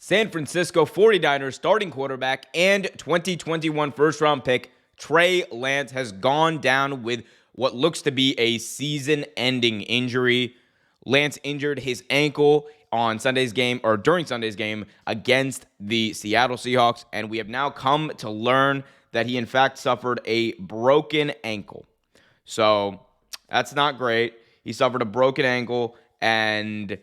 San Francisco 49ers starting quarterback and 2021 first-round pick Trey Lance has gone down with what looks to be a season-ending injury. Lance injured his ankle on Sunday's game, or during Sunday's game against the Seattle Seahawks, and we have now come to learn that he in fact suffered a broken ankle. So that's not great. He suffered a broken ankle, and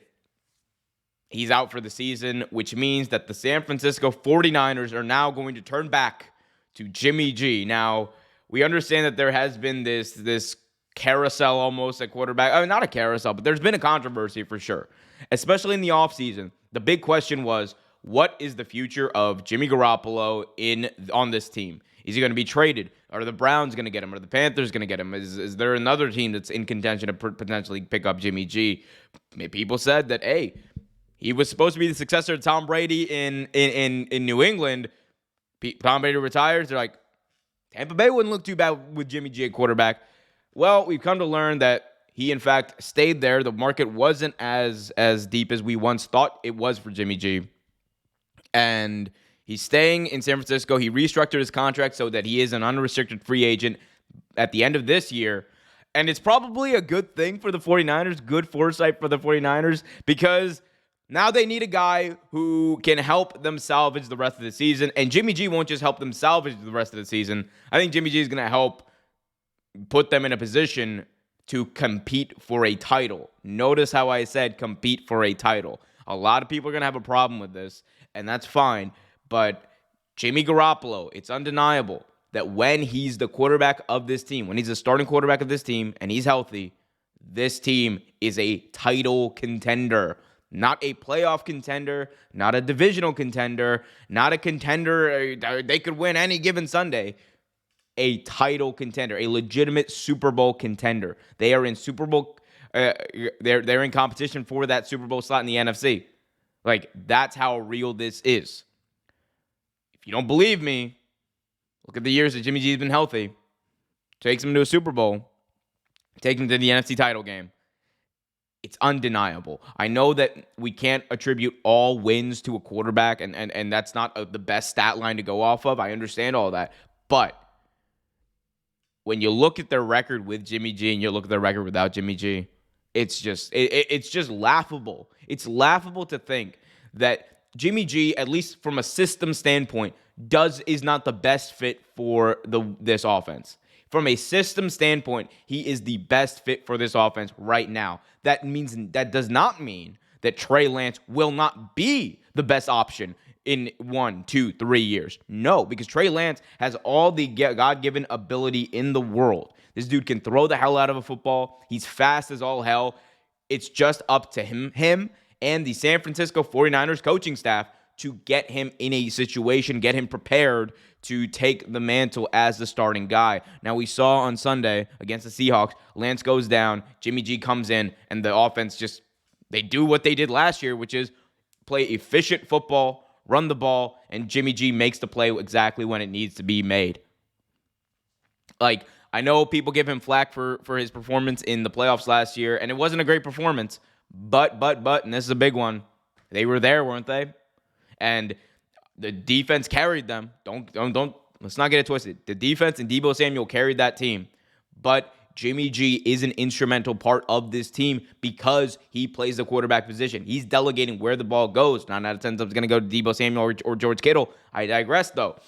he's out for the season, which means that the San Francisco 49ers are now going to turn back to Jimmy G. Now, we understand that there has been this carousel almost at quarterback. I mean, not a carousel, but there's been a controversy for sure, especially in the offseason. The big question was, what is the future of Jimmy Garapollo on this team? Is he going to be traded? Are the Browns going to get him? Are the Panthers going to get him? Is there another team that's in contention to potentially pick up Jimmy G? People said that, hey, he was supposed to be the successor to Tom Brady in New England. Tom Brady retires. They're like, Tampa Bay wouldn't look too bad with Jimmy G at quarterback. Well, we've come to learn that he, in fact, stayed there. The market wasn't as deep as we once thought it was for Jimmy G. And he's staying in San Francisco. He restructured his contract so that he is an unrestricted free agent at the end of this year. And it's probably a good thing for the 49ers, good foresight for the 49ers, because now they need a guy who can help them salvage the rest of the season. And Jimmy G won't just help them salvage the rest of the season. I think Jimmy G is going to help put them in a position to compete for a title. Notice how I said compete for a title. A lot of people are going to have a problem with this, and that's fine. But Jimmy Garoppolo, it's undeniable that when he's the quarterback of this team, when he's the starting quarterback of this team, and he's healthy, this team is a title contender. Not a playoff contender, not a divisional contender, not a contender they could win any given Sunday. A title contender, a legitimate Super Bowl contender. They are in Super Bowl. They're in competition for that Super Bowl slot in the NFC. Like, that's how real this is. If you don't believe me, look at the years that Jimmy G's been healthy. Takes him to a Super Bowl. Take him to the NFC title game. It's undeniable. I know that we can't attribute all wins to a quarterback, and that's not the best stat line to go off of. I understand all that. But when you look at their record with Jimmy G and you look at their record without Jimmy G, it's just laughable. It's laughable to think that Jimmy G, at least from a system standpoint, is not the best fit for this offense. From a system standpoint, he is the best fit for this offense right now. That does not mean that Trey Lance will not be the best option in 1, 2, 3 years. No, because Trey Lance has all the God-given ability in the world. This dude can throw the hell out of a football. He's fast as all hell. It's just up to him and the San Francisco 49ers coaching staff to get him in a situation, get him prepared to take the mantle as the starting guy. Now, we saw on Sunday against the Seahawks, Lance goes down, Jimmy G comes in, and the offense they do what they did last year, which is play efficient football, run the ball, and Jimmy G makes the play exactly when it needs to be made. Like, I know people give him flack for his performance in the playoffs last year, and it wasn't a great performance, but, and this is a big one, they were there, weren't they? And the defense carried them. Let's not get it twisted. The defense and Deebo Samuel carried that team. But Jimmy G is an instrumental part of this team because he plays the quarterback position. He's delegating where the ball goes. 9 out of 10 times it's going to go to Deebo Samuel or George Kittle. I digress, though.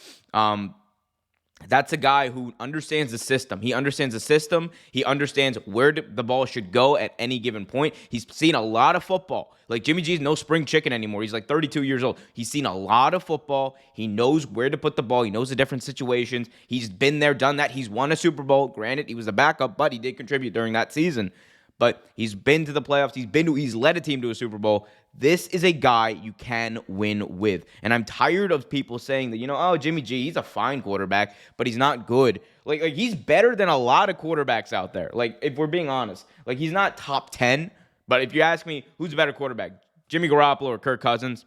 That's a guy who understands the system. He understands the system. He understands where the ball should go at any given point. He's seen a lot of football. Like, Jimmy G's no spring chicken anymore. He's like 32 years old. He's seen a lot of football. He knows where to put the ball. He knows the different situations. He's been there, done that. He's won a Super Bowl. Granted, he was a backup, but he did contribute during that season. But he's been to the playoffs. He's led a team to a Super Bowl. This is a guy you can win with. And I'm tired of people saying that, Jimmy G, he's a fine quarterback, but he's not good. Like he's better than a lot of quarterbacks out there. Like, if we're being honest, like, he's not top 10, but if you ask me who's a better quarterback, Jimmy Garoppolo or Kirk Cousins,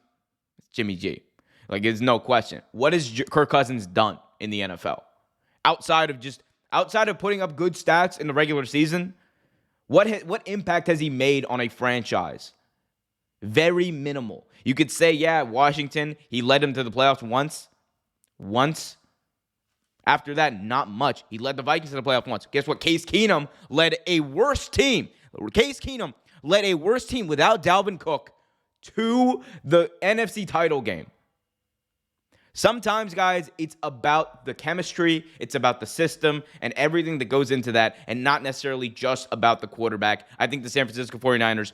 it's Jimmy G. Like, there's no question. What has Kirk Cousins done in the NFL? Outside of putting up good stats in the regular season, what impact has he made on a franchise? Very minimal. You could say, yeah, Washington, he led them to the playoffs once. After that, not much. He led the Vikings to the playoffs once. Guess what? Case Keenum led a worse team. Case Keenum led a worse team without Dalvin Cook to the NFC title game. Sometimes, guys, it's about the chemistry, it's about the system, and everything that goes into that, and not necessarily just about the quarterback. I think the San Francisco 49ers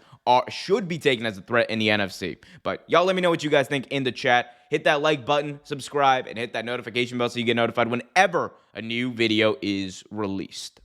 should be taken as a threat in the NFC. But y'all let me know what you guys think in the chat. Hit that like button, subscribe, and hit that notification bell so you get notified whenever a new video is released.